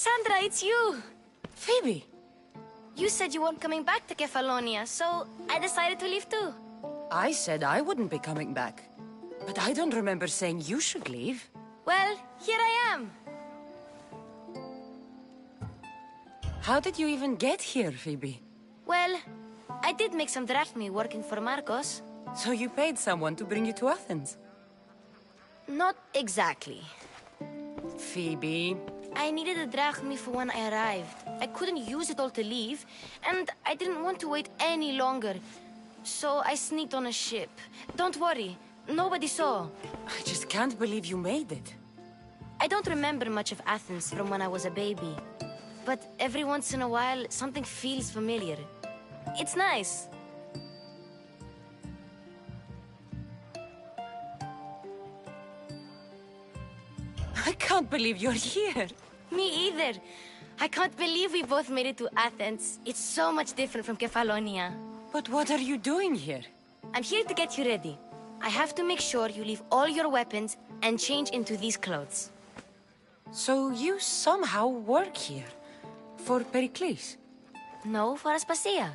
Cassandra, it's you! Phoebe! You said you weren't coming back to Kefalonia, so I decided to leave too. I said I wouldn't be coming back. But I don't remember saying you should leave. Well, here I am. How did you even get here, Phoebe? Well, I did make some drachmi working for Marcos. So you paid someone to bring you to Athens? Not exactly. Phoebe... I needed a drachmi for when I arrived. I couldn't use it all to leave, and I didn't want to wait any longer. So I sneaked on a ship. Don't worry, nobody saw. I just can't believe you made it. I don't remember much of Athens from when I was a baby. But every once in a while, something feels familiar. It's nice. I can't believe you're here. Me either. I can't believe we both made it to Athens. It's so much different from Kefalonia. But what are you doing here? I'm here to get you ready. I have to make sure you leave all your weapons and change into these clothes. So you somehow work here? For Pericles? No, for Aspasia.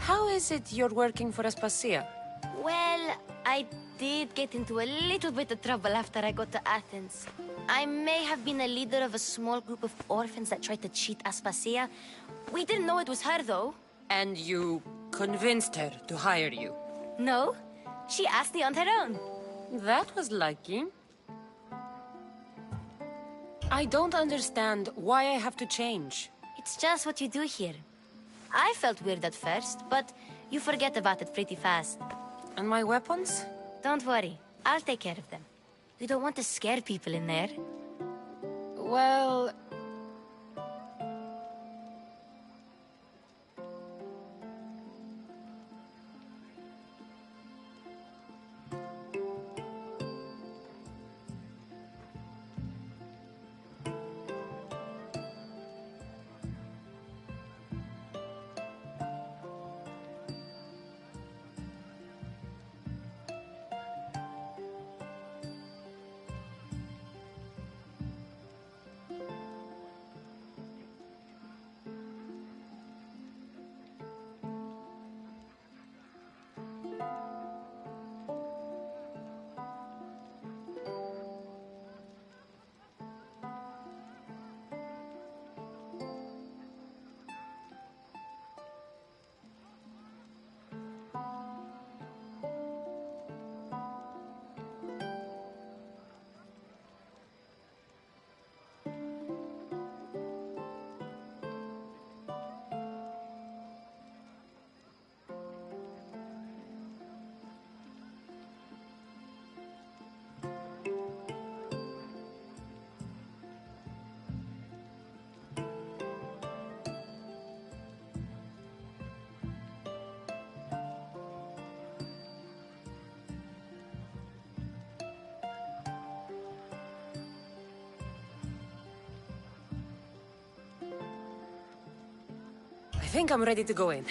How is it you're working for Aspasia? Well, I did get into a little bit of trouble after I got to Athens. I may have been a leader of a small group of orphans that tried to cheat Aspasia. We didn't know it was her, though. And you convinced her to hire you? No, she asked me on her own. That was lucky. I don't understand why I have to change. It's just what you do here. I felt weird at first, but you forget about it pretty fast. And my weapons? Don't worry, I'll take care of them. You don't want to scare people in there. Well... think I'm ready to go in.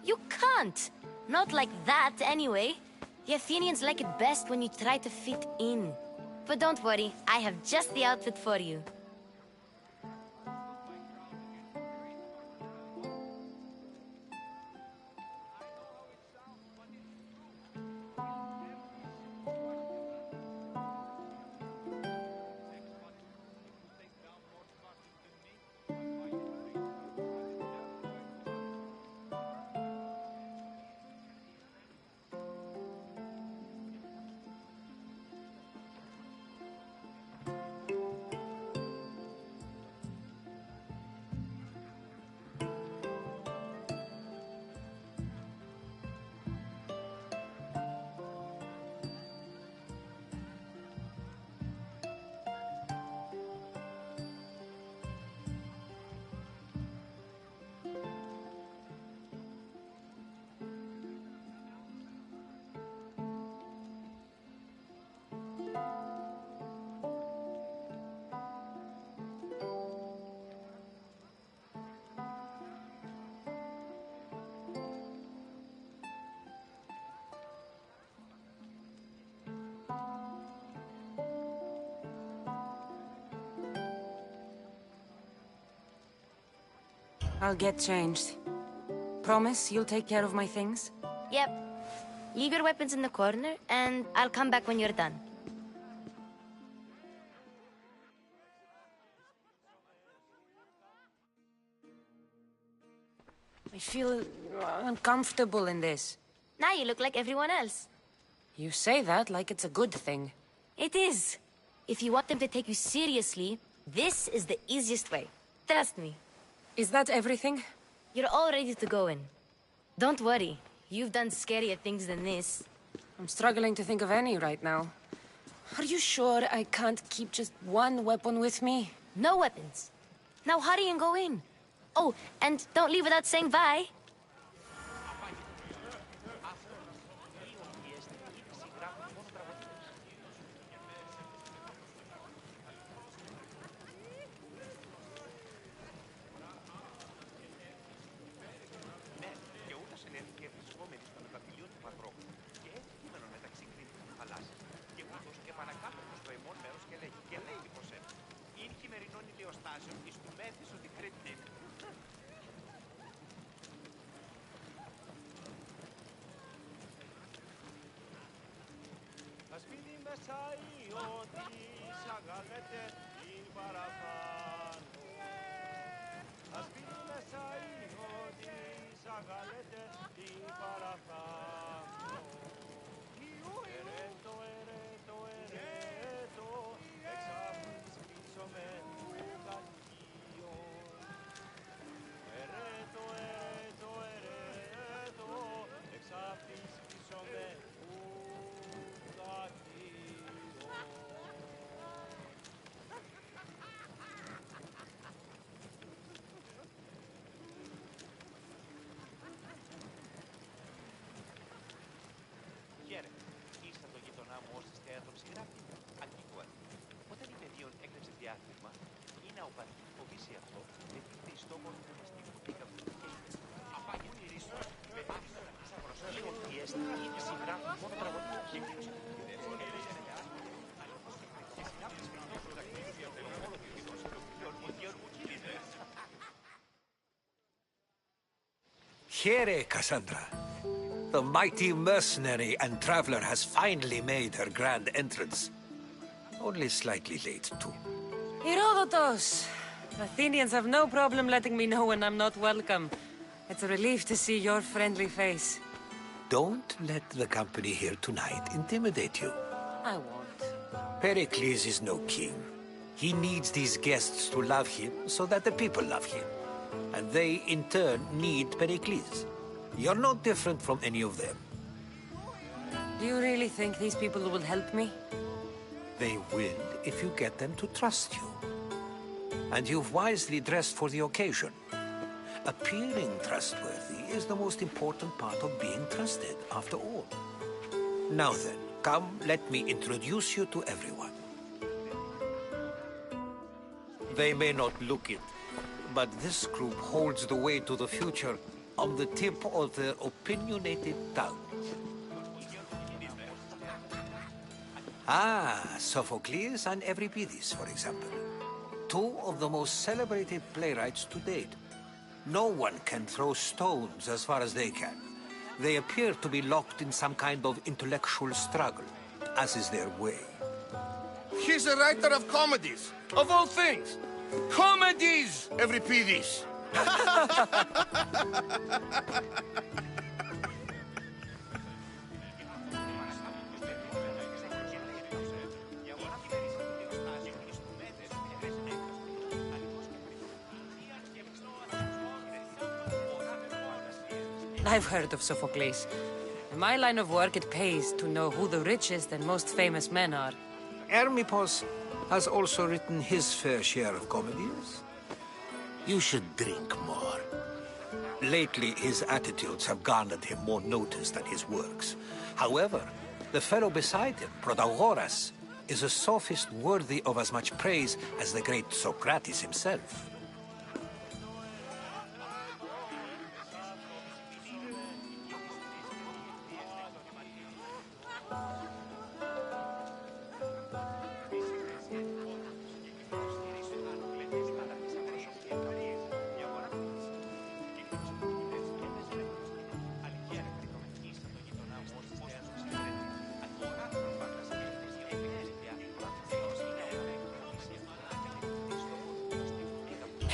You can't. Not like that, anyway. The Athenians like it best when you try to fit in. But don't worry, I have just the outfit for you. I'll get changed. Promise you'll take care of my things? Yep. Leave your weapons in the corner, and I'll come back when you're done. I feel uncomfortable in this. Now you look like everyone else. You say that like it's a good thing. It is. If you want them to take you seriously, this is the easiest way. Trust me. Is that everything? You're all ready to go in. Don't worry. You've done scarier things than this. I'm struggling to think of any right now. Are you sure I can't keep just one weapon with me? No weapons. Now hurry and go in. Oh, and don't leave without saying bye. Here, Cassandra. The mighty mercenary and traveler has finally made her grand entrance. Only slightly late, too. Herodotos! Athenians have no problem letting me know when I'm not welcome. It's a relief to see your friendly face. Don't let the company here tonight intimidate you. I won't. Pericles is no king. He needs these guests to love him so that the people love him. And they, in turn, need Pericles. You're no different from any of them. Do you really think these people will help me? They will if you get them to trust you. And you've wisely dressed for the occasion. Appearing trustworthy is the most important part of being trusted, after all. Now then, come, let me introduce you to everyone. They may not look it, But this group holds the way to the future on the tip of their opinionated tongue. Ah, Sophocles and Euripides, for example. Two of the most celebrated playwrights to date. No one can throw stones as far as they can. They appear to be locked in some kind of intellectual struggle, as is their way. He's a writer of comedies, of all things. Comedies, Euripides. I've heard of Sophocles. In my line of work, it pays to know who the richest and most famous men are. Hermippos has also written his fair share of comedies. You should drink more. Lately, his attitudes have garnered him more notice than his works. However, the fellow beside him, Protagoras, is a sophist worthy of as much praise as the great Socrates himself.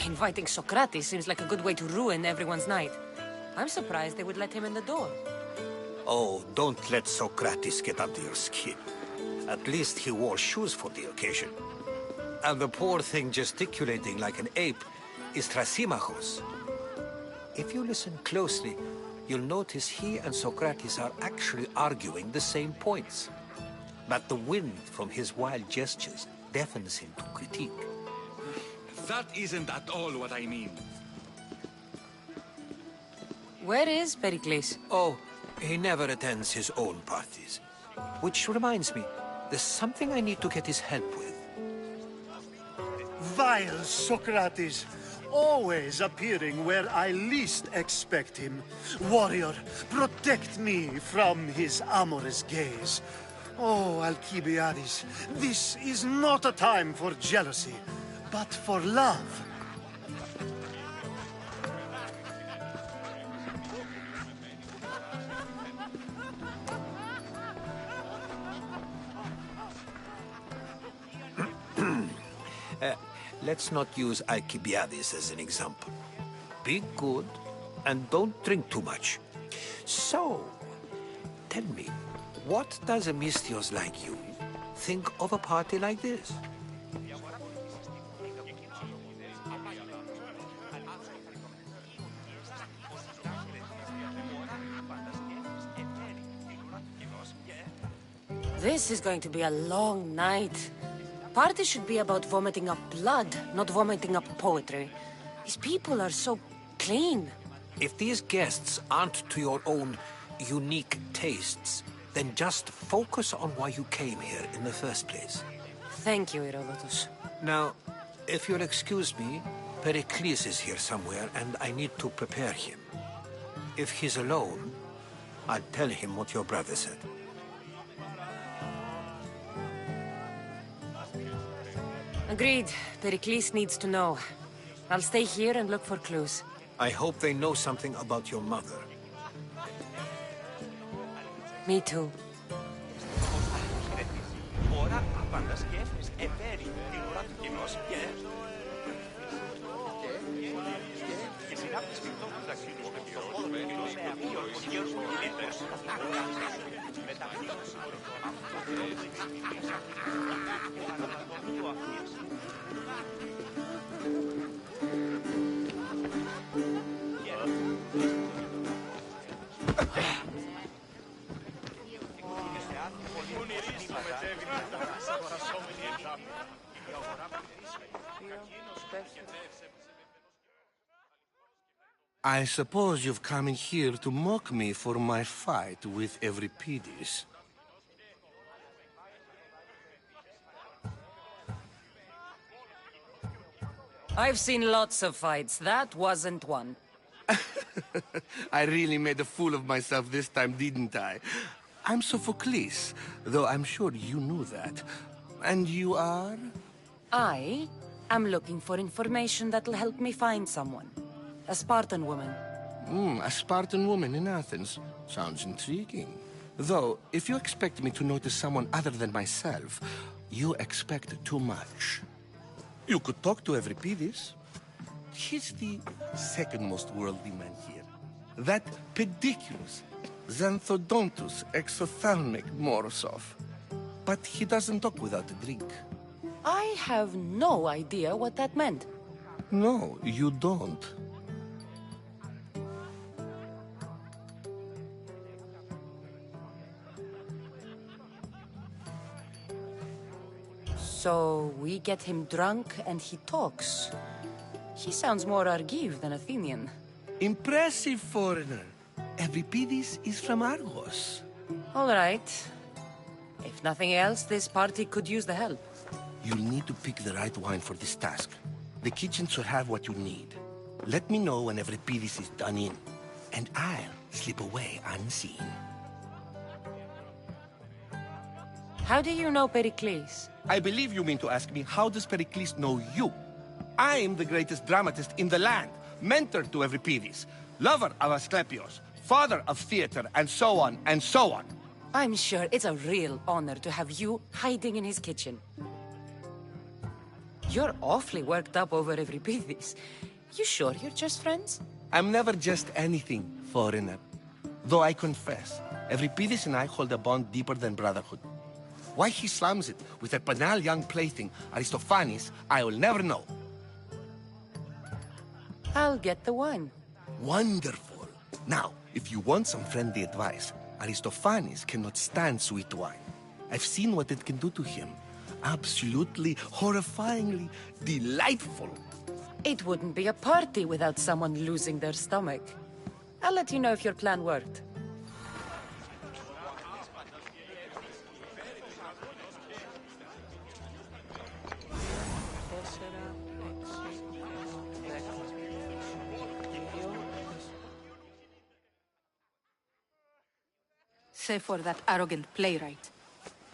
Inviting Socrates seems like a good way to ruin everyone's night. I'm surprised they would let him in the door. Oh, don't let Socrates get under your skin. At least he wore shoes for the occasion. And the poor thing gesticulating like an ape is Thrasymachos. If you listen closely, you'll notice he and Socrates are actually arguing the same points. But the wind from his wild gestures deafens him to critique. That isn't at all what I mean. Where is Pericles? Oh, he never attends his own parties. Which reminds me, there's something I need to get his help with. Vile Socrates, always appearing where I least expect him. Warrior, protect me from his amorous gaze. Oh, Alcibiades, this is not a time for jealousy, but for love. Let's not use Alcibiades as an example. Be good, and don't drink too much. So, tell me, what does a Misthios like you think of a party like this? This is going to be a long night. Party should be about vomiting up blood, not vomiting up poetry. These people are so clean. If these guests aren't to your own unique tastes, then just focus on why you came here in the first place. Thank you, Herodotus. Now, if you'll excuse me, Pericles is here somewhere, and I need to prepare him. If he's alone, I'll tell him what your brother said. Agreed. Pericles needs to know. I'll stay here and look for clues. I hope they know something about your mother. Me too. I suppose you've come in here to mock me for my fight with Euripides. I've seen lots of fights. That wasn't one. I really made a fool of myself this time, didn't I? I'm Sophocles, though I'm sure you knew that. And you are? I am looking for information that'll help me find someone. A Spartan woman. A Spartan woman in Athens. Sounds intriguing. Though, if you expect me to notice someone other than myself, you expect too much. You could talk to Euripides. He's the second most worldly man here. That pediculous, xanthodontus exophthalmic Morosov. But he doesn't talk without a drink. I have no idea what that meant. No, you don't. So we get him drunk and he talks. He sounds more Argive than Athenian. Impressive, foreigner. Euripides is from Argos. All right. If nothing else, this party could use the help. You'll need to pick the right wine for this task. The kitchen should have what you need. Let me know when Euripides is done in, and I'll slip away unseen. How do you know Pericles? I believe you mean to ask me, how does Pericles know you? I'm the greatest dramatist in the land, mentor to Euripides, lover of Asclepios, father of theater, and so on, and so on. I'm sure it's a real honor to have you hiding in his kitchen. You're awfully worked up over Euripides. You sure you're just friends? I'm never just anything, foreigner. Though I confess, Euripides and I hold a bond deeper than brotherhood. Why he slams it with a banal young plaything, Aristophanes, I will never know. I'll get the wine. Wonderful. Now, if you want some friendly advice, Aristophanes cannot stand sweet wine. I've seen what it can do to him. Absolutely, horrifyingly delightful. It wouldn't be a party without someone losing their stomach. I'll let you know if your plan worked. Save for that arrogant playwright.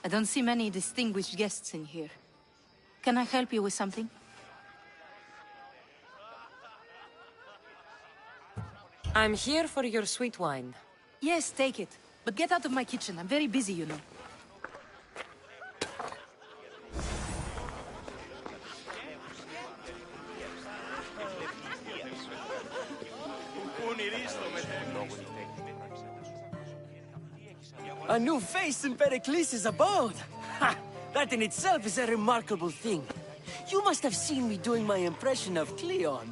I don't see many distinguished guests in here. Can I help you with something? I'm here for your sweet wine. Yes, take it. But get out of my kitchen. I'm very busy, you know. A new face in Pericles' abode! Ha! That in itself is a remarkable thing. You must have seen me doing my impression of Cleon.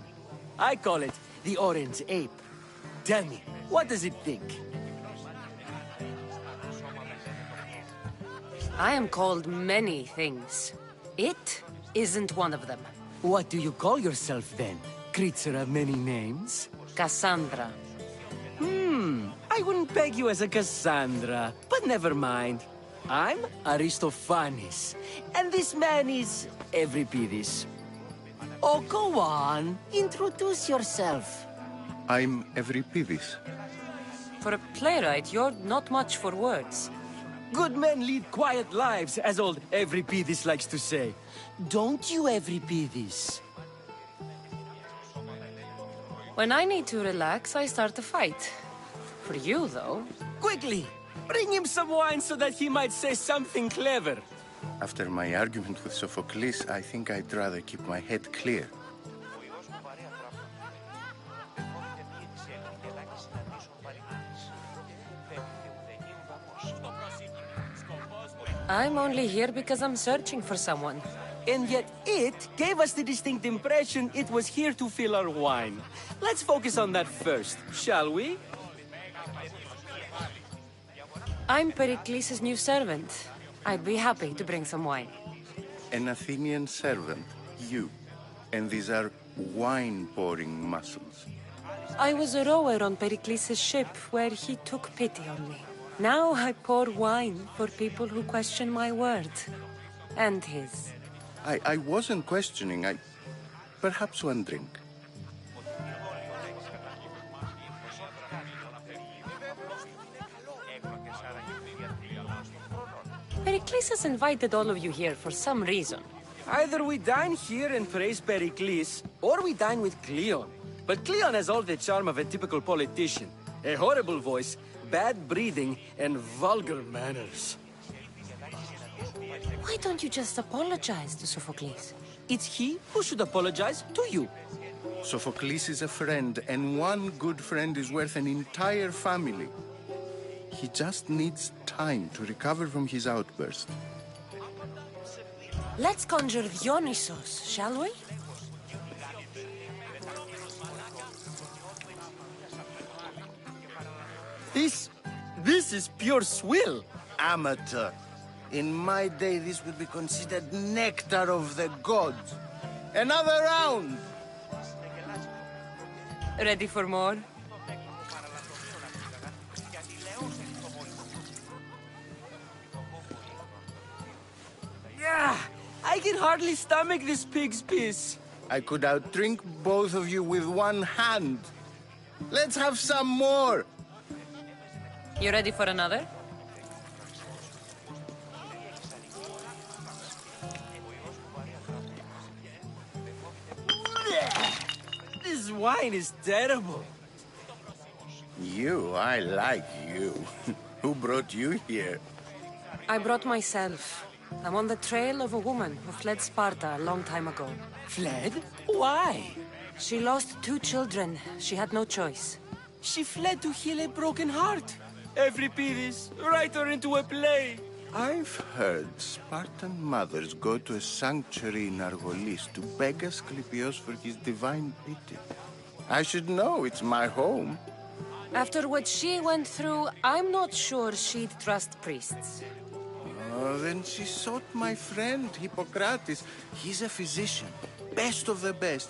I call it the Orange Ape. Tell me, what does it think? I am called many things. It isn't one of them. What do you call yourself then? Creature of many names? Cassandra. I wouldn't peg you as a Cassandra, but never mind. I'm Aristophanes, and this man is Euripides. Oh, go on. Introduce yourself. I'm Euripides. For a playwright, you're not much for words. Good men lead quiet lives, as old Euripides likes to say. Don't you, Euripides? When I need to relax, I start a fight. For you, though... Quickly! Bring him some wine so that he might say something clever. After my argument with Sophocles, I think I'd rather keep my head clear. I'm only here because I'm searching for someone. And yet it gave us the distinct impression it was here to fill our wine. Let's focus on that first, shall we? I'm Pericles' new servant. I'd be happy to bring some wine. An Athenian servant, you. And these are wine-pouring muscles. I was a rower on Pericles' ship where he took pity on me. Now I pour wine for people who question my word. And his. I wasn't questioning, Perhaps one drink. Pericles has invited all of you here for some reason. Either we dine here and praise Pericles, or we dine with Cleon. But Cleon has all the charm of a typical politician. A horrible voice, bad breeding, and vulgar manners. Why don't you just apologize to Sophocles? It's he who should apologize to you. Sophocles is a friend, and one good friend is worth an entire family. He just needs time to recover from his outburst. Let's conjure Dionysos, shall we? This is pure swill. Amateur. In my day, this would be considered nectar of the gods. Another round! Ready for more? Yeah, I can hardly stomach this pig's piss. I could outdrink both of you with one hand. Let's have some more! You ready for another? This wine is terrible. I like you. Who brought you here? I brought myself. I'm on the trail of a woman who fled Sparta a long time ago. Fled? Why? She lost 2 children. She had no choice. She fled to heal a broken heart. Euripides, write her into a play. I've heard Spartan mothers go to a sanctuary in Argolis to beg Asclepios for his divine pity. I should know, it's my home. After what she went through, I'm not sure she'd trust priests. Oh, then she sought my friend, Hippocrates. He's a physician, best of the best.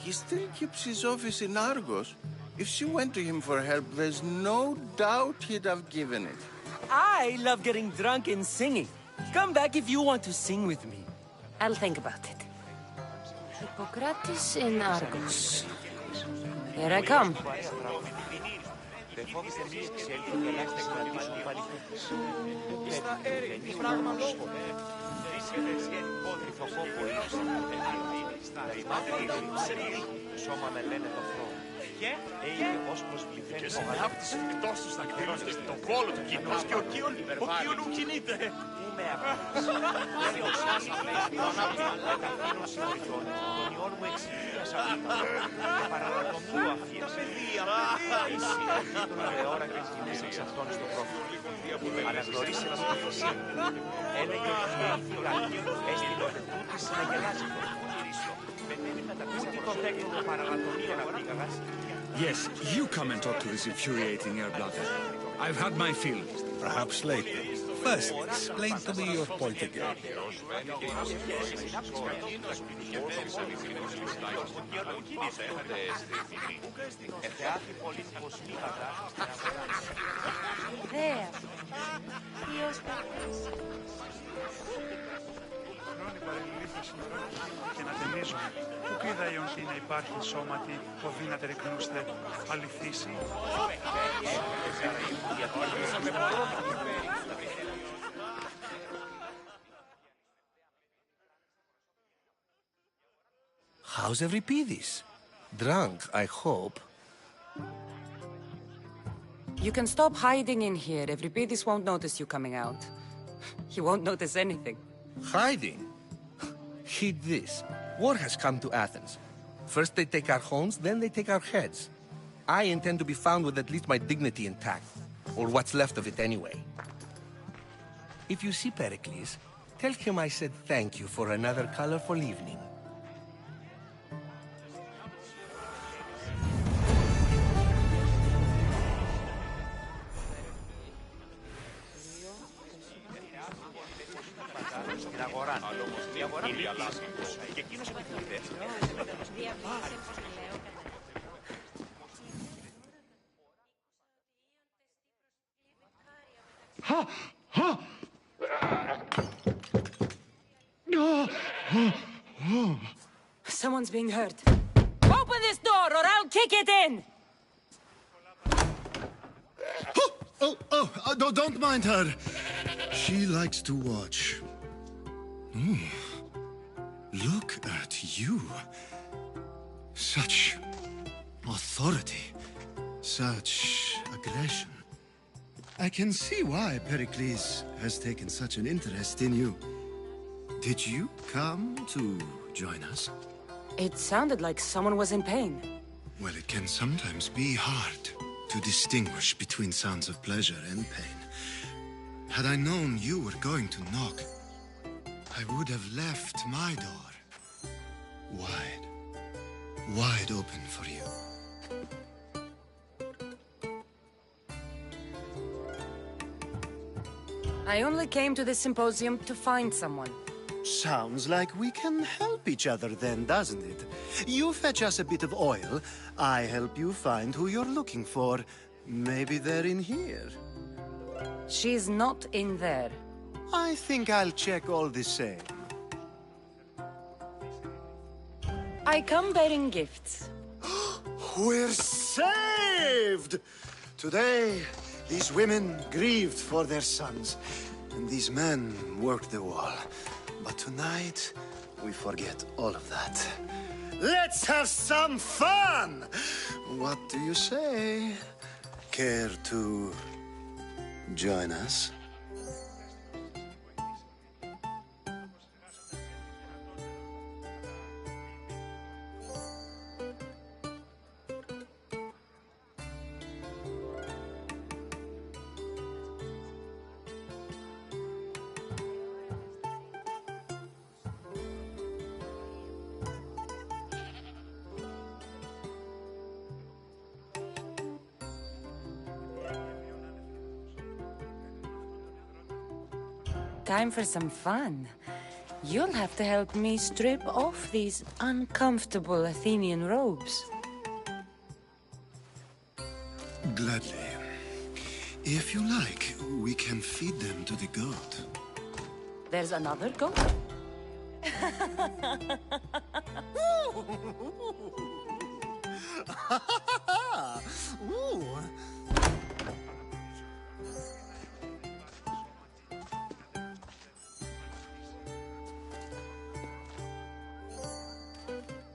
He still keeps his office in Argos. If she went to him for help, there's no doubt he'd have given it. I love getting drunk and singing. Come back if you want to sing with me. I'll think about it. Hippocrates in Argos. Here I come. Και συνάφτης φυκτός τους θα κτηρώσει τον κόλο του κοινός και ο Κίον ου κινείται. Είμαι αυτός. Τον ιόν μου εξηγίασα και παραλατομού αφίεσε τον αιώρα και κινείς εξ αυτών στο πρόφυλο. Αναγνωρίσε να μου φυσεί. Έλεγε ότι η έφυγα έστειλε ο τούτης να γελάσει τον κουρίσιο. Ούτε τον τέκνο παραλατομία να πήγαγας. Yes, you come and talk to this infuriating air brother. I've had my fill. Perhaps later. First, explain to me your point again. Και να ταινίζω, που είδα η οντή να υπάρχει σώματι, οδεί να τερεκνούστε αληθίσει. How's Euripides? Drunk, I hope. You can stop hiding in here. Euripides won't notice you coming out. He won't notice anything. Hiding? Heed this. War has come to Athens. First they take our homes, then they take our heads. I intend to be found with at least my dignity intact. Or what's left of it anyway. If you see Pericles, tell him I said thank you for another colorful evening. Στην αγορά. Η αγορά μιλήσει. Και εκείνος επιθυμητές. Someone's being hurt. Open this door or I'll kick it in! Don't mind her. She likes to watch. Ooh. Look at you. Such authority. Such aggression. I can see why Pericles has taken such an interest in you. Did you come to join us? It sounded like someone was in pain. Well, it can sometimes be hard to distinguish between sounds of pleasure and pain. Had I known you were going to knock, I would have left my door wide open for you. I only came to this symposium to find someone. Sounds like we can help each other then, doesn't it? You fetch us a bit of oil, I help you find who you're looking for. Maybe they're in here. She's not in there. I think I'll check all the same. I come bearing gifts. We're saved! Today, these women grieved for their sons, and these men worked the wall. But tonight, we forget all of that. Let's have some fun! What do you say? Care to join us? Time for some fun. You'll have to help me strip off these uncomfortable Athenian robes. Gladly. If you like, we can feed them to the goat. There's another goat? Ooh.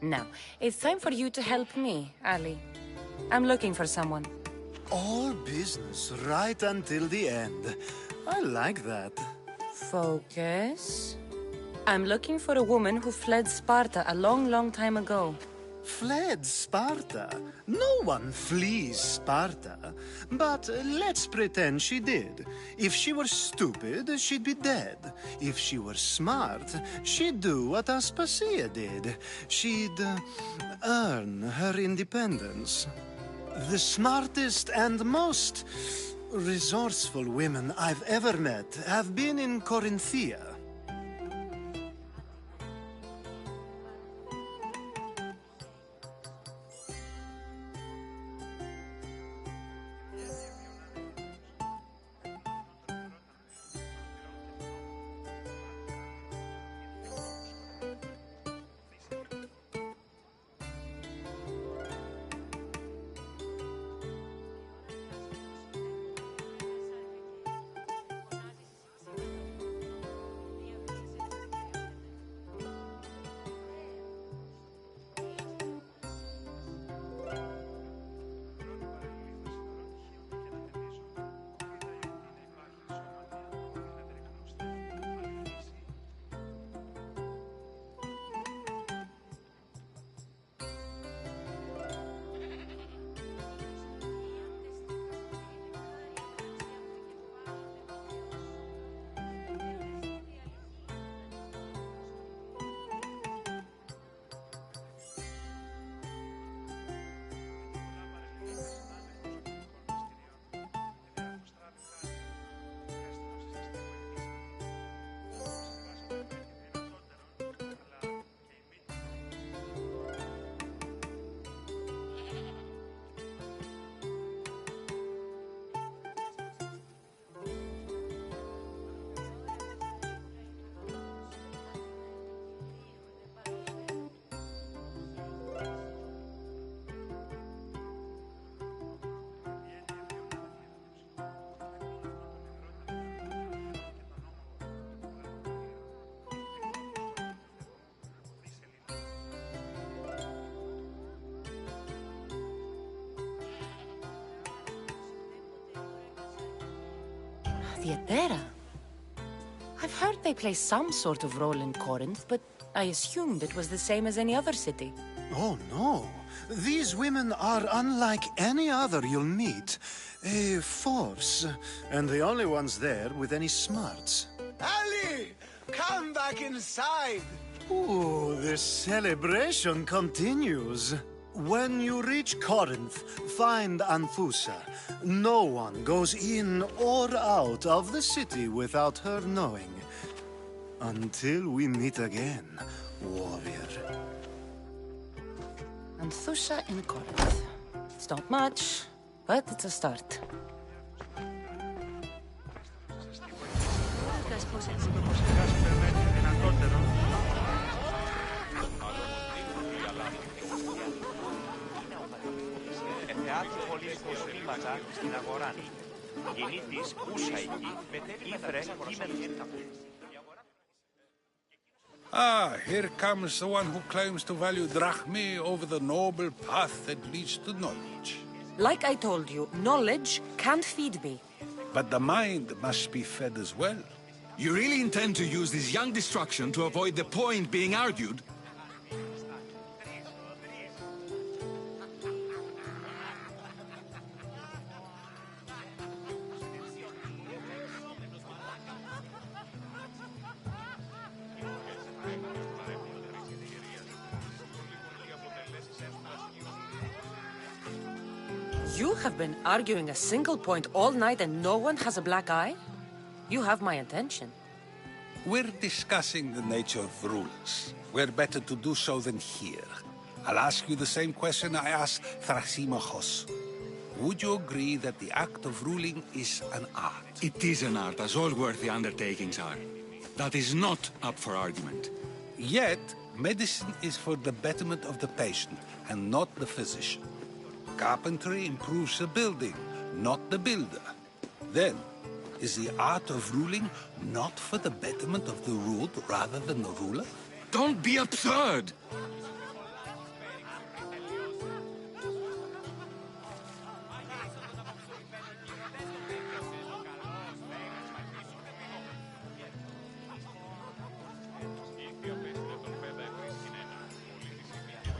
Now, it's time for you to help me, Ali. I'm looking for someone. All business right until the end. I like that. Focus. I'm looking for a woman who fled Sparta a long, long time ago. Fled Sparta? No one flees Sparta. But let's pretend she did. If she were stupid, she'd be dead. If she were smart, she'd do what Aspasia did. She'd earn her independence. The smartest and most resourceful women I've ever met have been in Corinthia. Theatera? I've heard they play some sort of role in Corinth, but I assumed it was the same as any other city. Oh, no. These women are unlike any other you'll meet. A force, and the only ones there with any smarts. Ali! Come back inside! Ooh, the celebration continues. When you reach Corinth, find Anfusa. No one goes in or out of the city without her knowing. Until we meet again, warrior. Anthusha in Corinth. It's not much, but it's a start. Στην αγορά. Γεννήτης ούσα εκεί, ήφερε κείμενο. Ah, here comes the one who claims to value drachmae over the noble path that leads to knowledge. Like I told you, knowledge can't feed me. But the mind must be fed as well. You really intend to use this young destruction to avoid the point being argued? You have been arguing a single point all night and no one has a black eye? You have my attention. We're discussing the nature of rules. Where better to do so than here. I'll ask you the same question I asked Thrasymachos. Would you agree that the act of ruling is an art? It is an art, as all worthy undertakings are. That is not up for argument. Yet, medicine is for the betterment of the patient, and not the physician. Carpentry improves the building, not the builder. Then, is the art of ruling not for the betterment of the ruled rather than the ruler? Don't be absurd!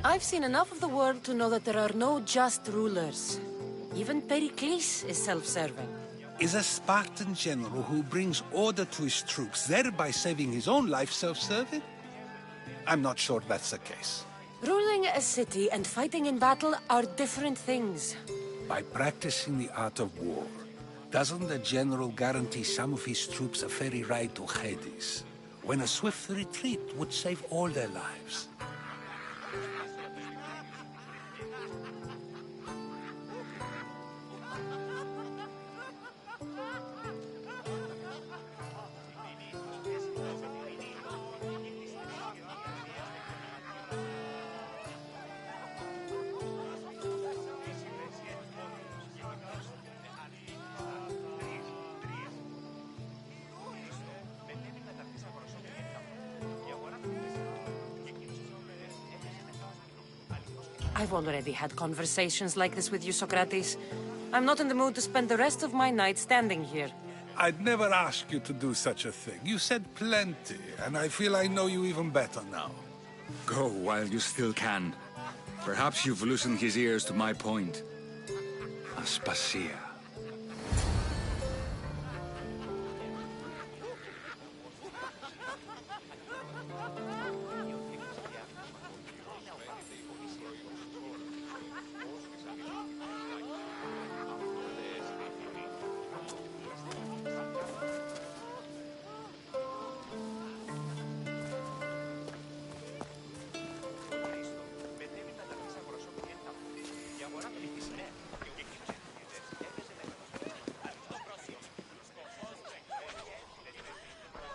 I've seen enough of the world to know that there are no just rulers. Even Pericles is self-serving. Is a Spartan general who brings order to his troops, thereby saving his own life, self-serving? I'm not sure that's the case. Ruling a city and fighting in battle are different things. By practicing the art of war, doesn't the general guarantee some of his troops a ferry ride to Hades, when a swift retreat would save all their lives? I've already had conversations like this with you, Socrates. I'm not in the mood to spend the rest of my night standing here. I'd never ask you to do such a thing. You said plenty, and I feel I know you even better now. Go while you still can. Perhaps you've loosened his ears to my point. Aspasia.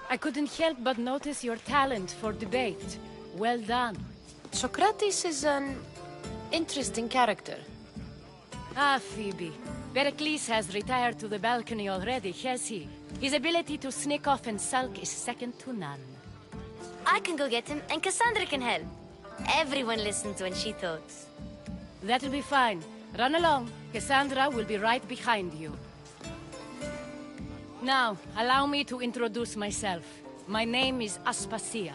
I couldn't help but notice your talent for debate. Well done. Socrates is an interesting character. Ah, Phoebe. Pericles has retired to the balcony already, has he? His ability to sneak off and sulk is second to none. I can go get him, and Cassandra can help. Everyone listens when she talks. That'll be fine. Run along. Cassandra will be right behind you. Now, allow me to introduce myself. My name is Aspasia.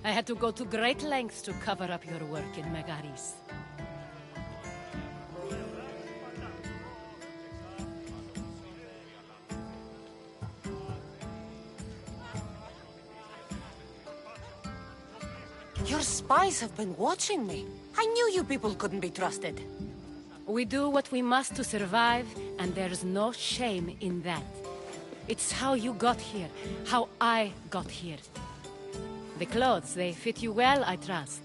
I had to go to great lengths to cover up your work in Megaris. Your spies have been watching me. I knew you people couldn't be trusted. We do what we must to survive, and there's no shame in that. It's how you got here, how I got here. The clothes, they fit you well, I trust.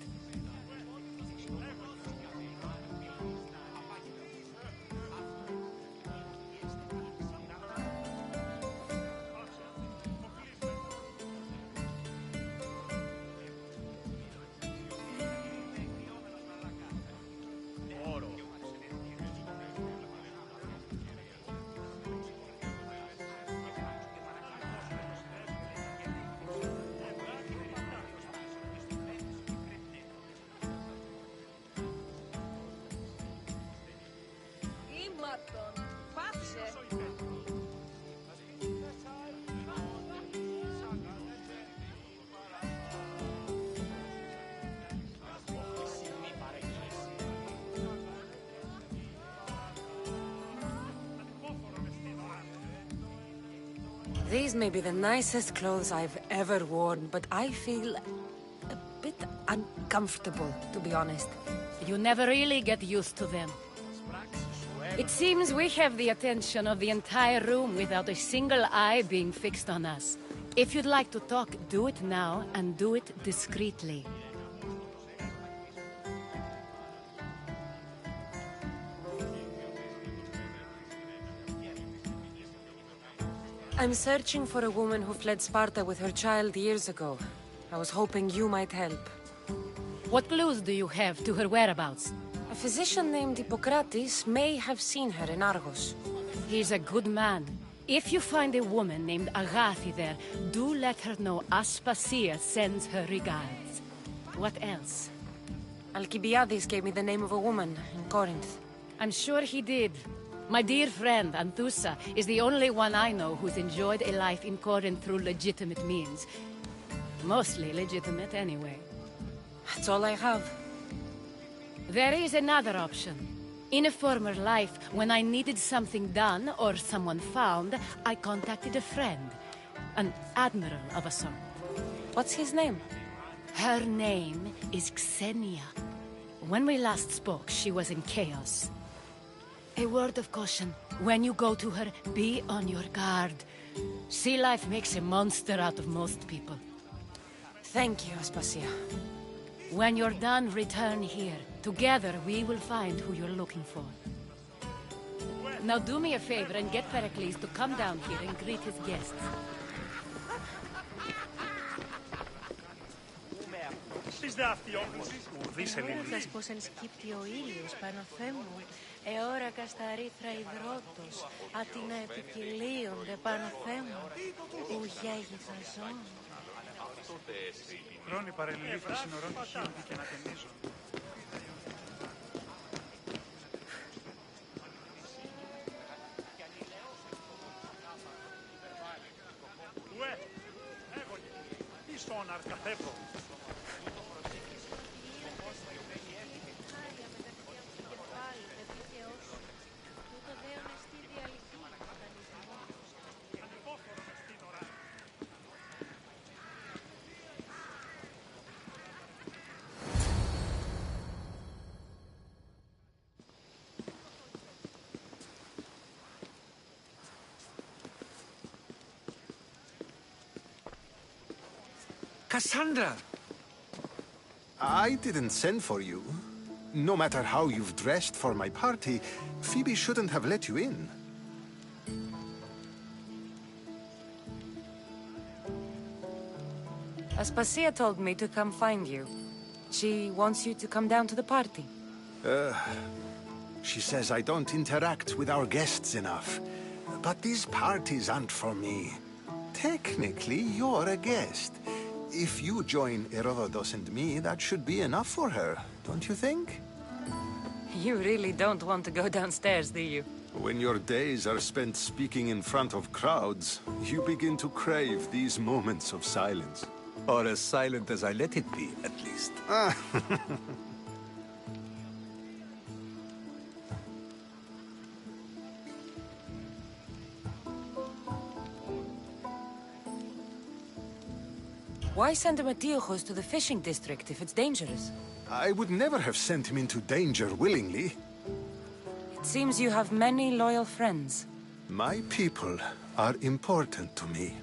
These may be the nicest clothes I've ever worn, but I feel a bit uncomfortable, to be honest. You never really get used to them. It seems we have the attention of the entire room without a single eye being fixed on us. If you'd like to talk, do it now, and do it discreetly. I'm searching for a woman who fled Sparta with her child years ago. I was hoping you might help. What clues do you have to her whereabouts? A physician named Hippocrates may have seen her in Argos. He's a good man. If you find a woman named Agathi there, do let her know Aspasia sends her regards. What else? Alcibiades gave me the name of a woman in Corinth. I'm sure he did. My dear friend, Anthusa, is the only one I know who's enjoyed a life in Corinth through legitimate means. Mostly legitimate, anyway. That's all I have. There is another option. In a former life, when I needed something done or someone found, I contacted a friend. An admiral of a sort. What's his name? Her name is Xenia. When we last spoke, she was in chaos. A word of caution. When you go to her, be on your guard. Sea life makes a monster out of most people. Thank you, Aspasia. When you're done, return here. Together, we will find who you're looking for. Now do me a favor and get Pericles to come down here and greet his guests. Ακούγοντας πως ενσκύπτει ο ήλιος πάνω θέμου, εόρακα στα ρήθρα υδρότος, άτινα επικυλίονται πάνω θέμου, ουγέγει θα ζών. Χρόνοι παρελήφθη συνορών τυχείων και να ταινίζουν. Στον αρκαθεύω. Cassandra! I didn't send for you. No matter how you've dressed for my party, Phoebe shouldn't have let you in. Aspasia told me to come find you. She wants you to come down to the party. She says I don't interact with our guests enough. But these parties aren't for me. Technically, you're a guest. If you join Herodotus and me, that should be enough for her, don't you think? You really don't want to go downstairs, do you? When your days are spent speaking in front of crowds, you begin to crave these moments of silence. Or as silent as I let it be, at least. Why send Matiojos to the fishing district if it's dangerous? I would never have sent him into danger willingly. It seems you have many loyal friends. My people are important to me.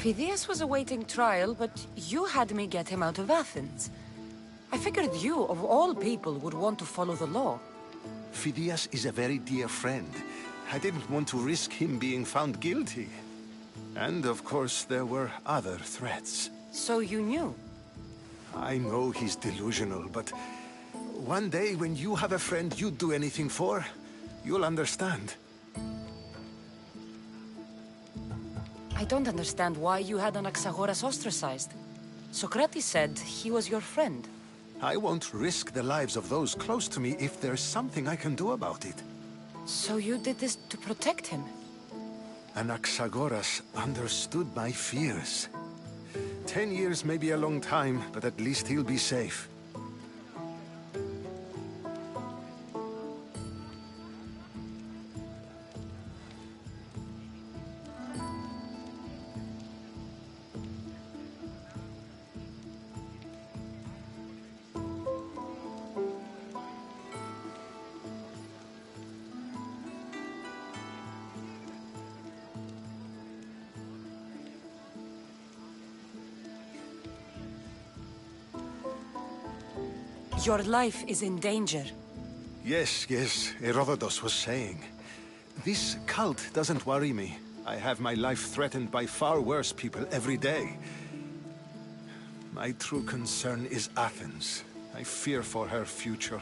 Phidias was awaiting trial, but you had me get him out of Athens. I figured you, of all people, would want to follow the law. Phidias is a very dear friend. I didn't want to risk him being found guilty. And, of course, there were other threats. So you knew? I know he's delusional, but one day when you have a friend you'd do anything for, you'll understand. I don't understand why you had Anaxagoras ostracized. Socrates said he was your friend. I won't risk the lives of those close to me if there's something I can do about it. So you did this to protect him? Anaxagoras understood my fears. 10 years may be a long time, but at least he'll be safe. Your life is in danger. Yes, Herodotus was saying. This cult doesn't worry me. I have my life threatened by far worse people every day. My true concern is Athens. I fear for her future.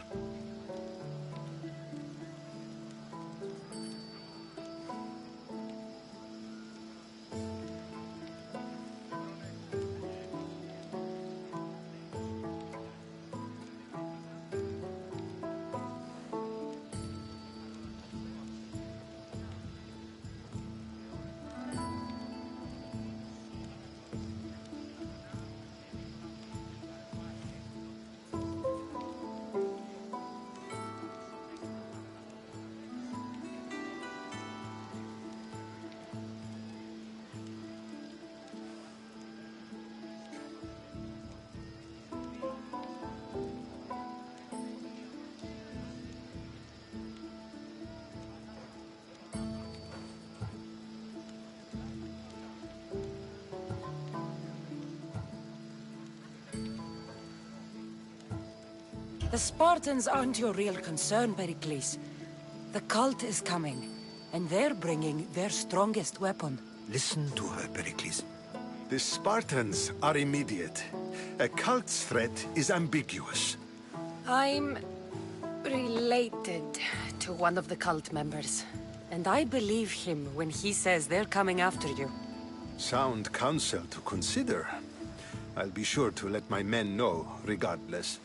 The Spartans aren't your real concern, Pericles. The cult is coming, and they're bringing their strongest weapon. Listen to her, Pericles. The Spartans are immediate. A cult's threat is ambiguous. I'm related to one of the cult members, and I believe him when he says they're coming after you. Sound counsel to consider. I'll be sure to let my men know, regardless.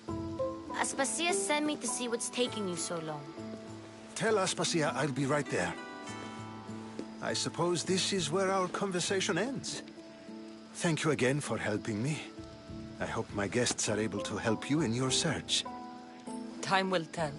Aspasia sent me to see what's taking you so long. Tell Aspasia I'll be right there. I suppose this is where our conversation ends. Thank you again for helping me. I hope my guests are able to help you in your search. Time will tell.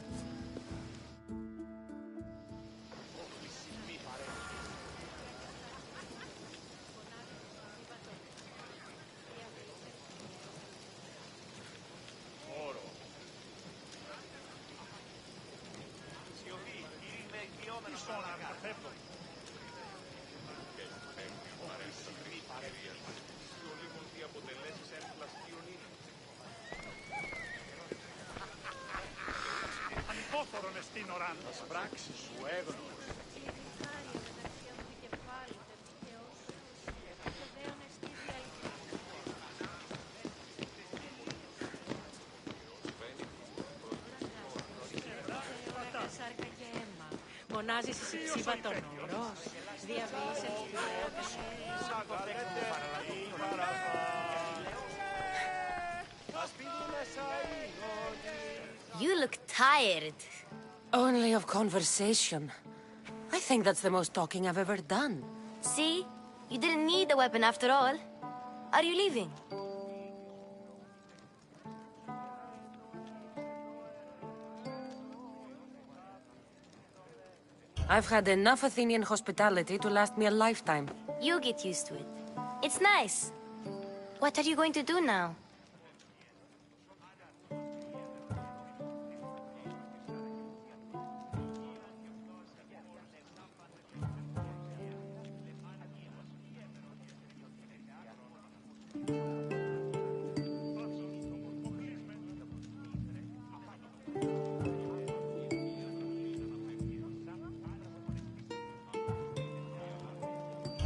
φωνάζεις εσύ ξύπατον όρος. Διαβίσεις You look tired. Only of conversation. I think that's the most talking I've ever done. See? You didn't need the weapon after all. Are you leaving? I've had enough Athenian hospitality to last me a lifetime. You get used to it. It's nice. What are you going to do now?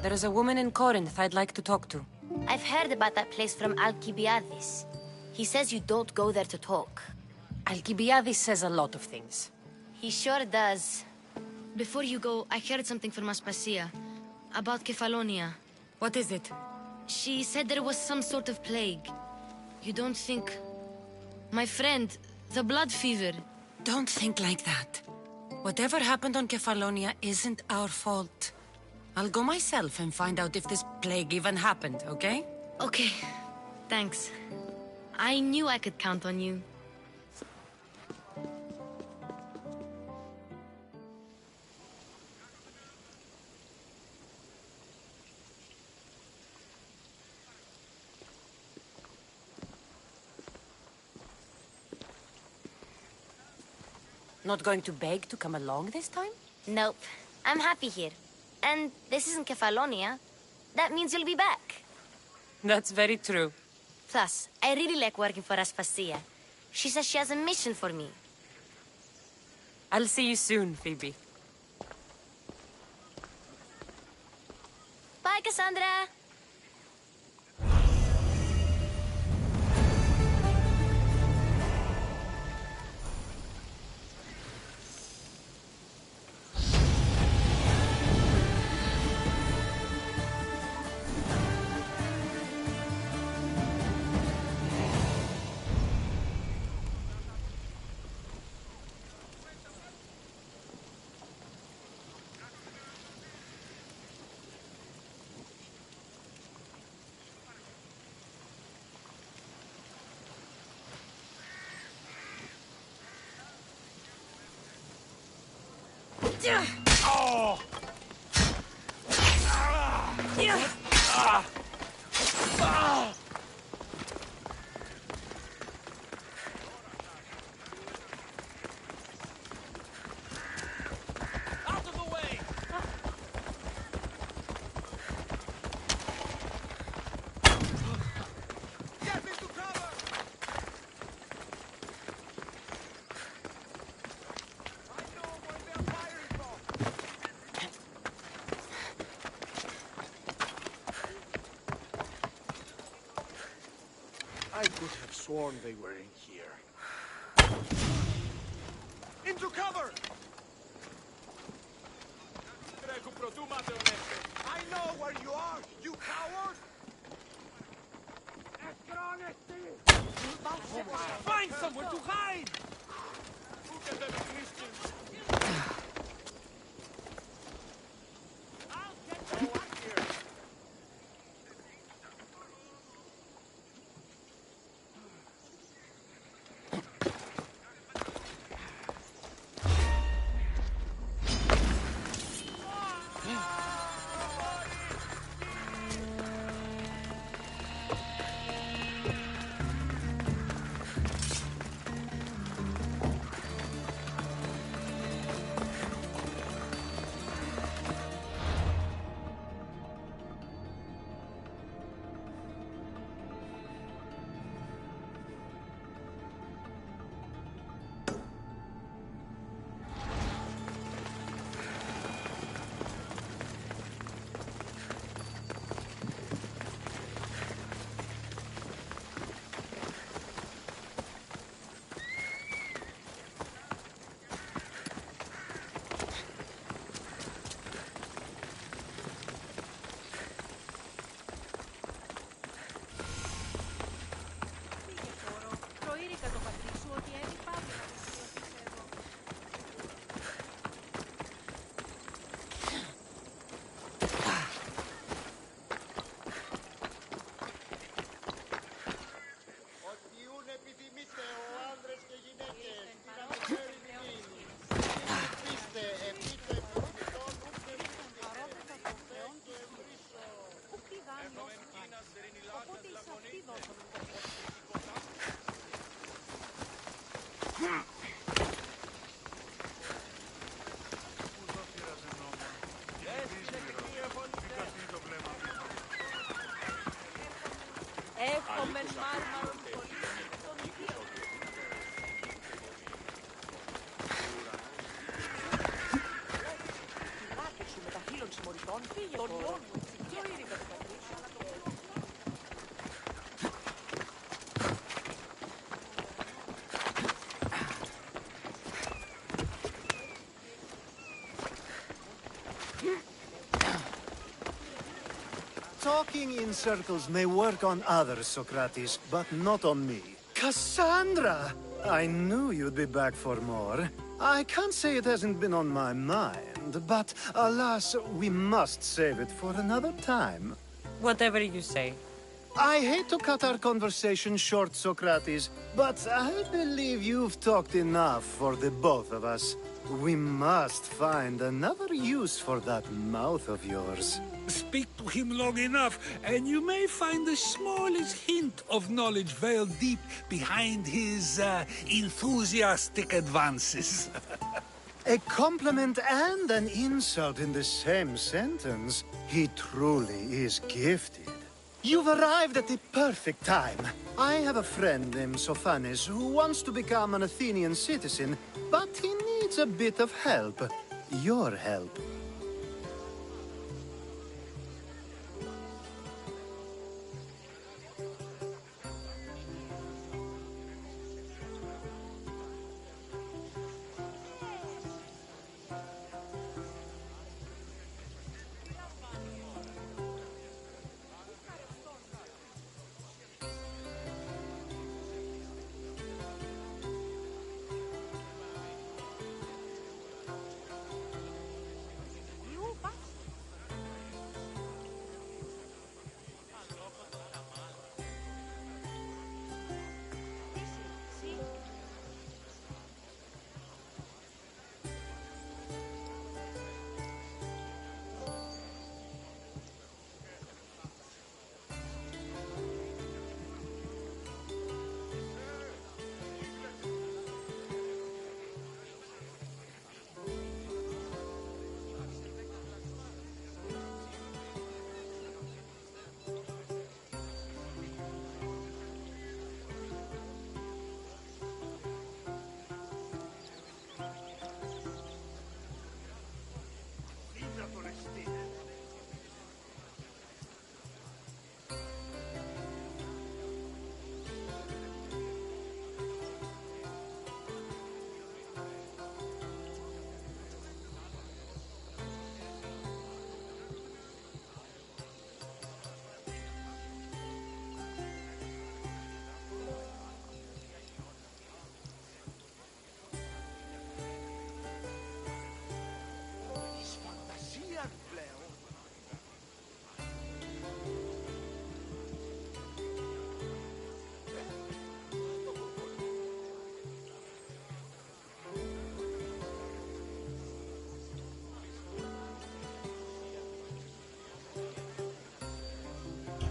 There is a woman in Corinth I'd like to talk to. I've heard about that place from Alcibiades. He says you don't go there to talk. Alcibiades says a lot of things. He sure does. Before you go, I heard something from Aspasia. About Kefalonia. What is it? She said there was some sort of plague. You don't think... My friend, the blood fever. Don't think like that. Whatever happened on Kefalonia isn't our fault. I'll go myself and find out if this plague even happened, okay? Okay. Thanks. I knew I could count on you. Not going to beg to come along this time? Nope. I'm happy here. And this isn't Kefalonia. That means you'll be back. That's very true. Plus, I really like working for Aspasia. She says she has a mission for me. I'll see you soon, Phoebe. Bye, Cassandra! Oh! Out of the way! Get into cover! I could have sworn they were in here. Into cover! I know where you are, you coward! Find somewhere to hide! Talking in circles may work on others, Socrates, but not on me. Cassandra! I knew you'd be back for more. I can't say it hasn't been on my mind, but alas, we must save it for another time. Whatever you say. I hate to cut our conversation short, Socrates, but I believe you've talked enough for the both of us. We must find another use for that mouth of yours. Speak to him long enough, and you may find the smallest hint of knowledge veiled deep behind his enthusiastic advances. A compliment and an insult in the same sentence. He truly is gifted. You've arrived at the perfect time. I have a friend named Sophanes who wants to become an Athenian citizen, but he needs a bit of help. Your help.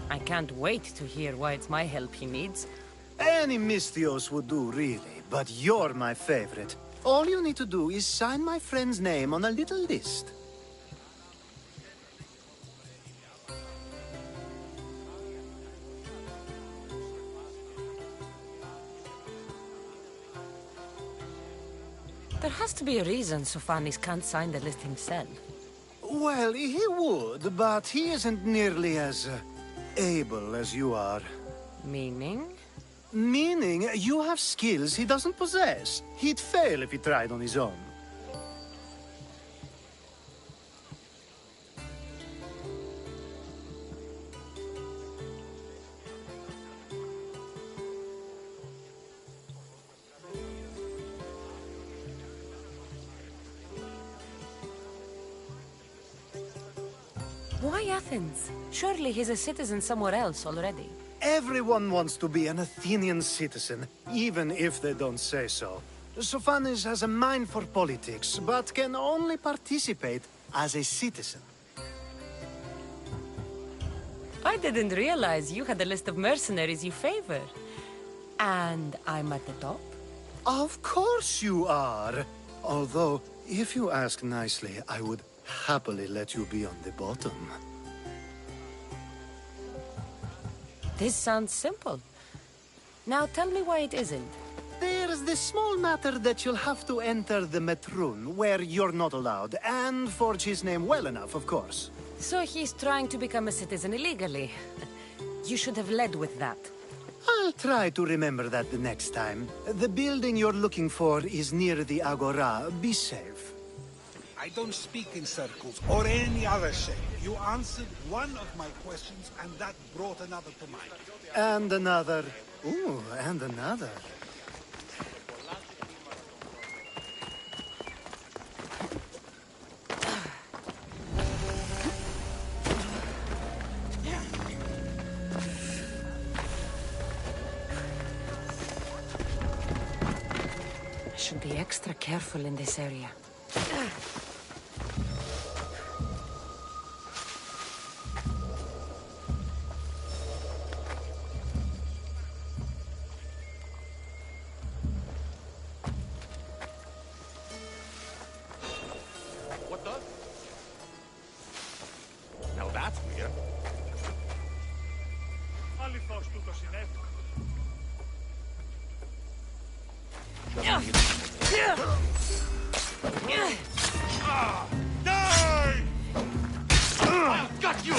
I can't wait to hear why it's my help he needs. Any Mystios would do, really, but you're my favorite. All you need to do is sign my friend's name on a little list. There has to be a reason Sophanes can't sign the list himself. Well, he would, but he isn't nearly as able as you are. Meaning? Meaning you have skills he doesn't possess. He'd fail if he tried on his own. Why Athens? Surely he's a citizen somewhere else already. Everyone wants to be an Athenian citizen, even if they don't say so. Sophanes has a mind for politics, but can only participate as a citizen. I didn't realize you had a list of mercenaries you favor. And I'm at the top? Of course you are. Although, if you ask nicely, I would happily let you be on the bottom. This sounds simple. Now tell me why it isn't. There's this small matter that you'll have to enter the Metrun, where you're not allowed, and forge his name well enough, of course. So he's trying to become a citizen illegally. You should have led with that. I'll try to remember that the next time. The building you're looking for is near the Agora. Be safe. I don't speak in circles or any other shape. You answered one of my questions, and that brought another to mind. And another. Ooh, and another. Should be extra careful in this area. What the? Now that's weird. Αληθώς του το συνέβη. Die! I've got you!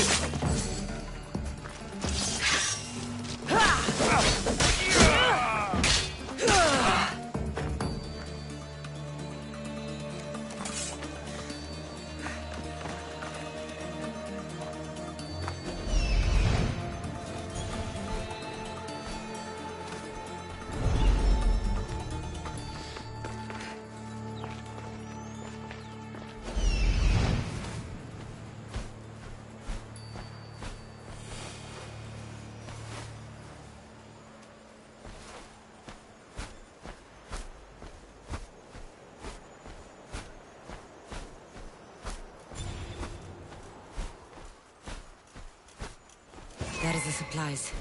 There's the supplies.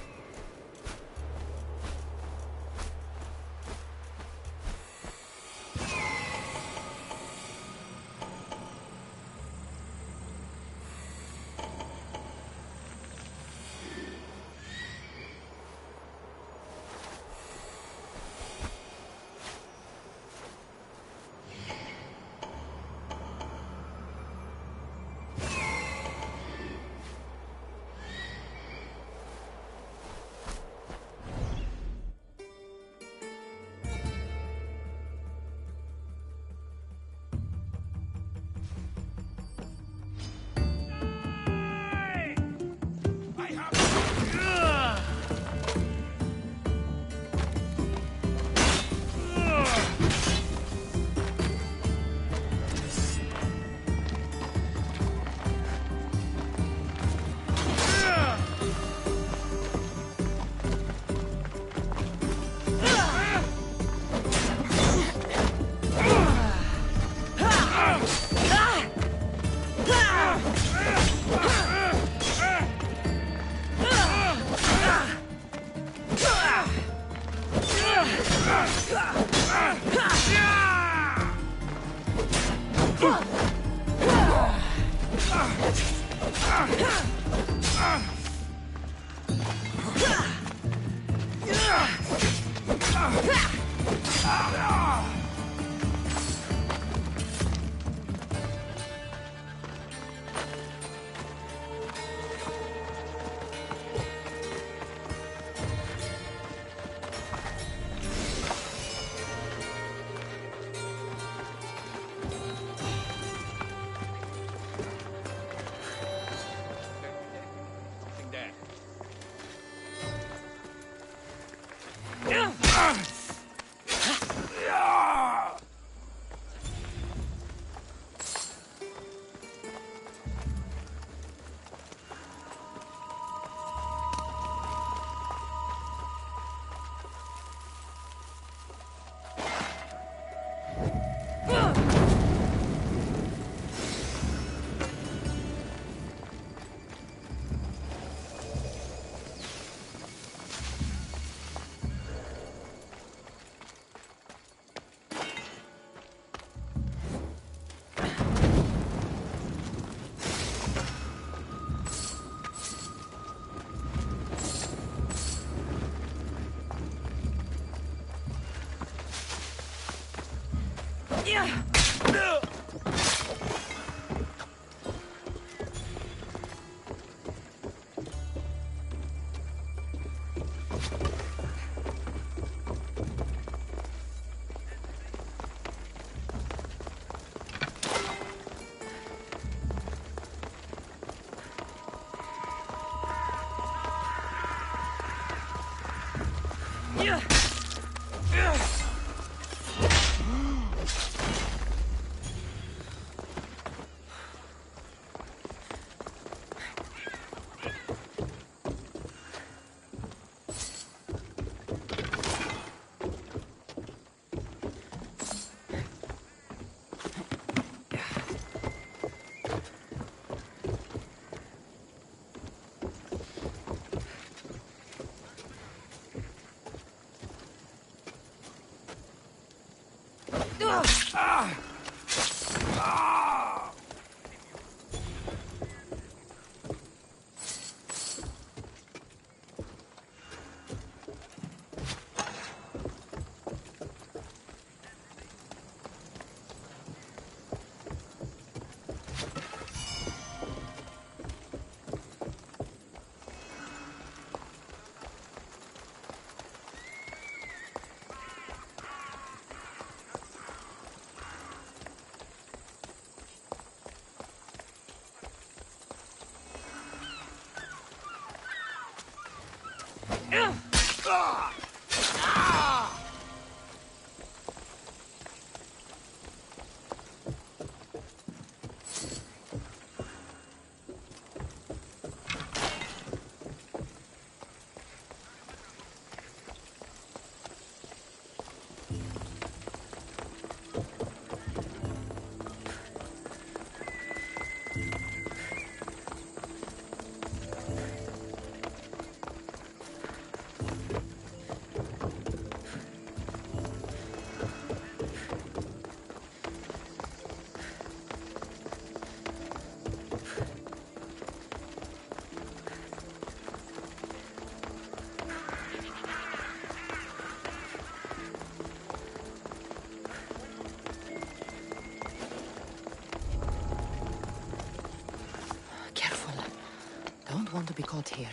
Want to be caught here.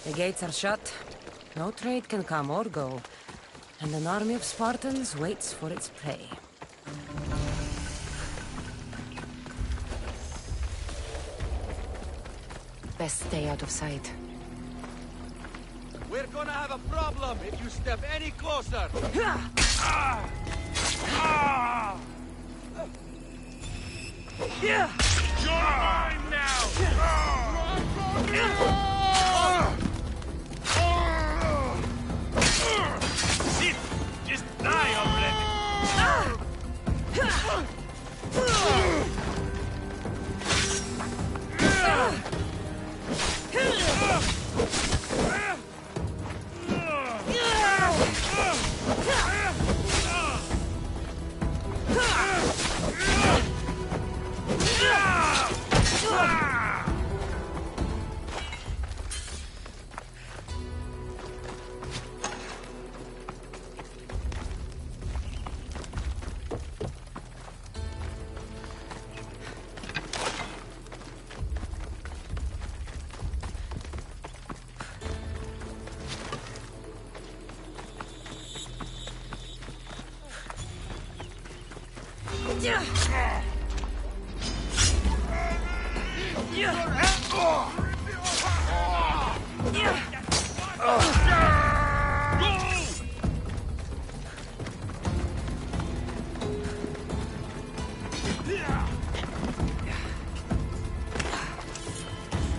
The gates are shut. No trade can come or go. And an army of Spartans waits for its prey. Best stay out of sight. We're gonna have a problem if you step any closer. You're mine now! Shit! Just die already!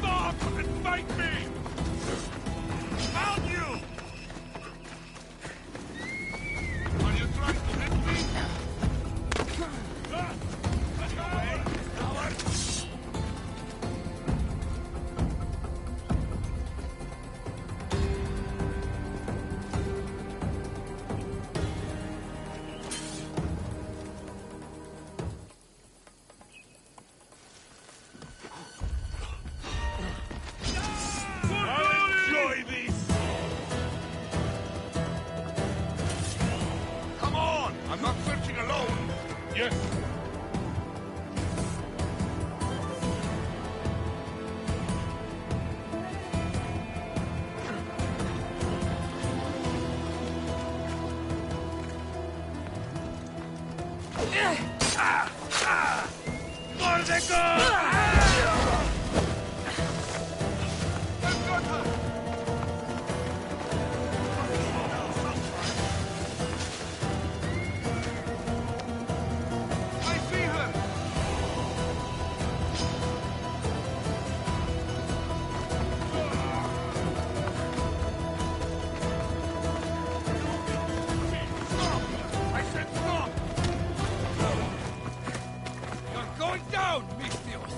Stop and fight me! Found you! Are you trying to hit me? Enjoy this! Come on! I'm not searching alone! Yes! I see her! Stop! I said stop! You're going down, Mistios!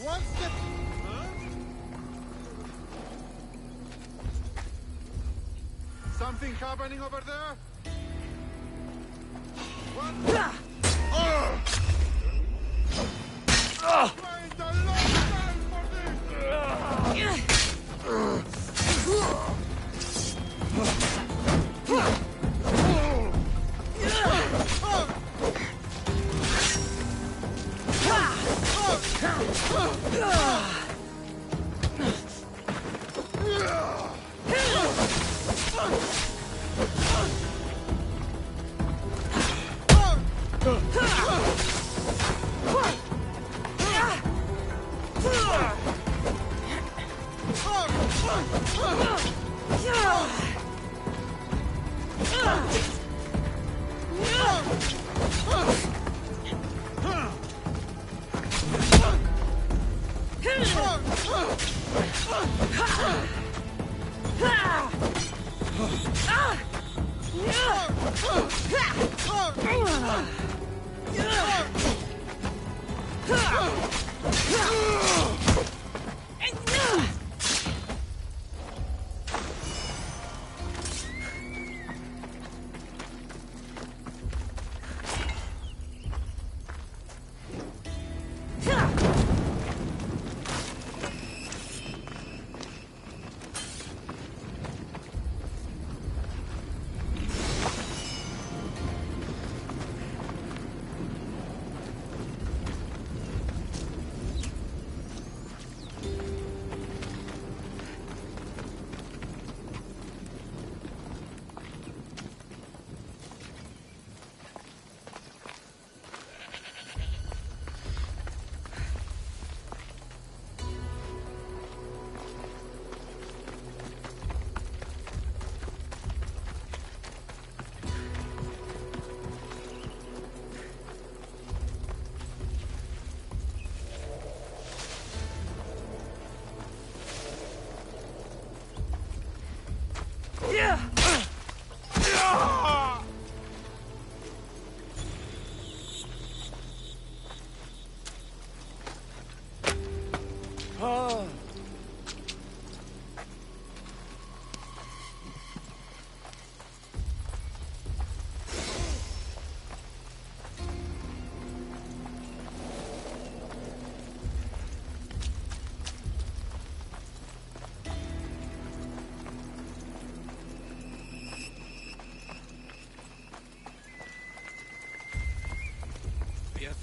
One step. Something happening over there?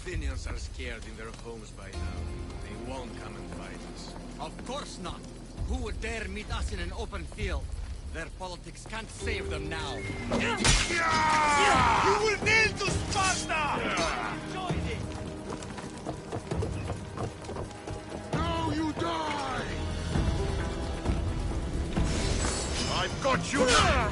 Athenians are scared in their homes by now. They won't come and fight us. Of course not. Who would dare meet us in an open field? Their politics can't save them now. You will kneel to Sparta! Join it! Now you die! I've got you now!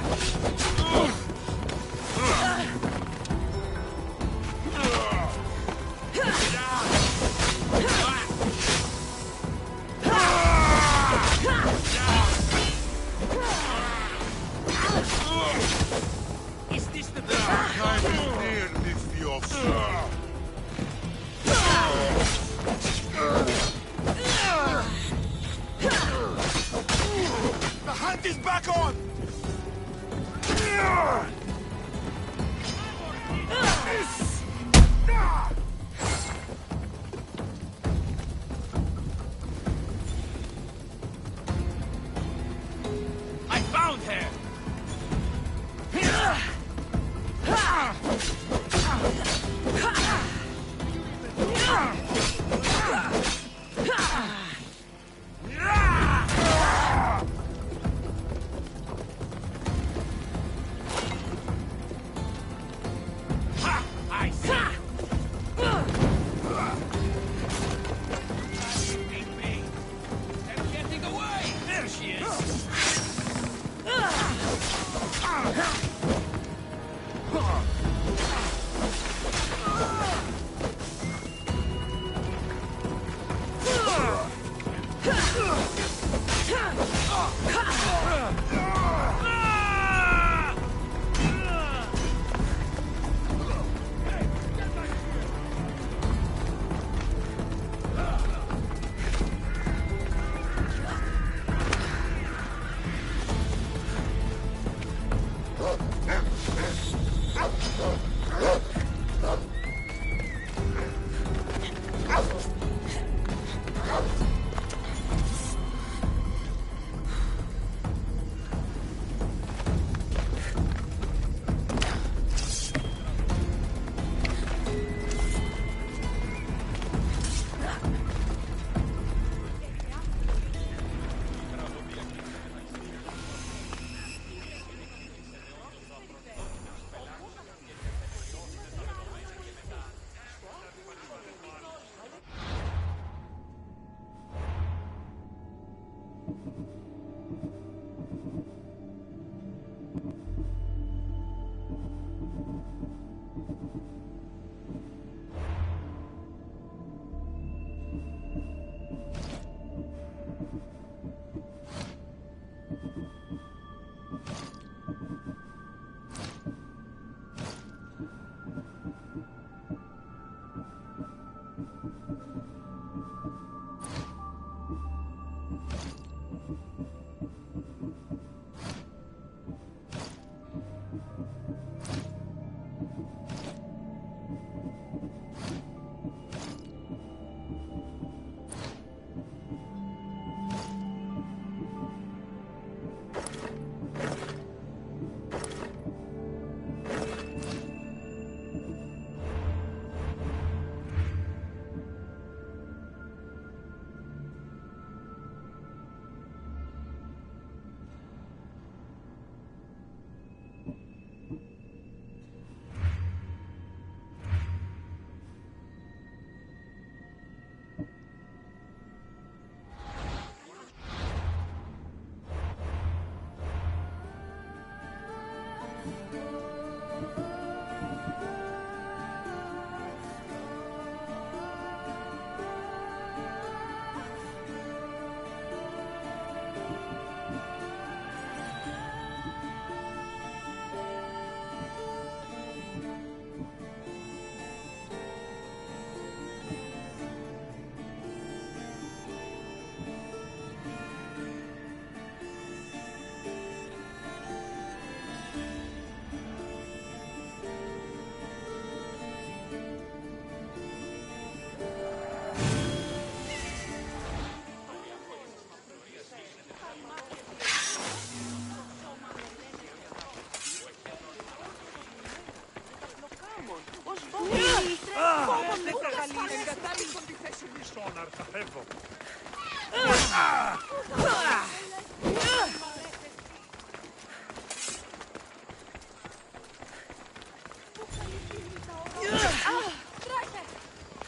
Is this the kind of near this your The hunt is back on!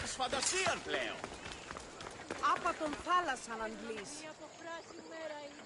Της φαντασίας πλέον. Άπα τον θάλασσαν αντλείς. Μια από φράση μέρα είναι.